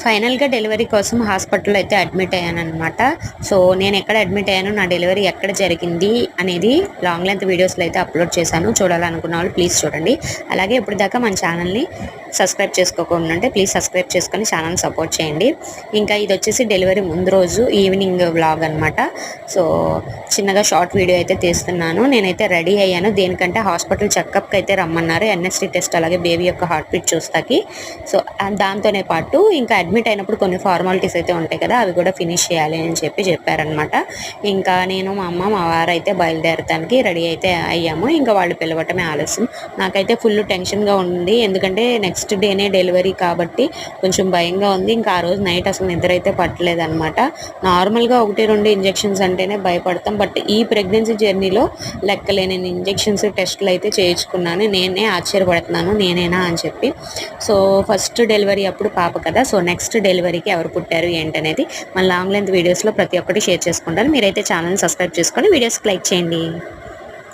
ఫైనల్‌గా డెలివరీ కోసం హాస్పిటల్‌లో అయితే అడ్మిట్ అయ్యాననమాట. సో, నేనెక్కడ అడ్మిట్ అయ్యాను, నా డెలివరీ ఎక్కడ జరిగింది అనేది లాంగ్ లెంత్ వీడియోస్‌లో అయితే అప్‌లోడ్ చేశాను. చూడాలనుకున్న వాళ్ళు ప్లీజ్ చూడండి. అలాగే ఇప్పటిదాకా మన ఛానల్‌ని సబ్స్క్రైబ్ చేసుకోకుండా ఉంటే ప్లీజ్ సబ్స్క్రైబ్ చేసుకొని ఛానల్‌ని సపోర్ట్ చేయండి. ఇంకా ఇదొచ్చేసి డెలివరీ ముందు రోజు ఈవినింగ్ వ్లాగ్ అనమాట. సో, చిన్నగా షార్ట్ వీడియో అయితే తీస్తున్నాను. నేనైతే రెడీ అయ్యాను. దేనికంటే హాస్పిటల్ చెకప్‌కి అయితే రమ్మన్నారు. ఎన్ఎస్‌టీ టెస్ట్ అలాగే బేబీ యొక్క హార్ట్ బీట్ చూస్తాకి. సో, దాంతోనే పాటు ఇంకా అడ్మిట్ అయినప్పుడు కొన్ని ఫార్మాలిటీస్ అయితే ఉంటాయి కదా, అవి కూడా ఫినిష్ చేయాలి అని చెప్పారనమాట. ఇంకా నేను మా అమ్మ మా వారైతే బయలుదేరటానికి రెడీ అయితే అయ్యాము. ఇంకా వాళ్ళు పిలవటమే ఆలస్యం. నాకైతే ఫుల్ టెన్షన్గా ఉంది. ఎందుకంటే నెక్స్ట్ డేనే డెలివరీ కాబట్టి కొంచెం భయంగా ఉంది. ఇంకా ఆ రోజు నైట్ అసలు నిద్ర అయితే పట్టలేదనమాట. నార్మల్గా 1-2 ఇంజెక్షన్స్ అంటేనే భయపడతాం. బట్ ఈ ప్రెగ్నెన్సీ జర్నీలో లెక్కలేని ఇంజెక్షన్స్ టెస్టులు అయితే చేయించుకున్నాను. నేనే ఆశ్చర్యపడుతున్నాను, నేనేనా అని చెప్పి. సో, ఫస్ట్ డెలివరీ అప్పుడు పాప కదా, సో నెక్స్ట్ డెలివరీకి ఎవరు పుట్టారు ఏంటనేది మన లాంగ్ లెంత్ వీడియోస్లో ప్రతి ఒక్కటి షేర్ చేసుకుంటాను. మీరైతే ఛానల్ని సబ్స్క్రైబ్ చేసుకొని వీడియోస్కి లైక్ చేయండి.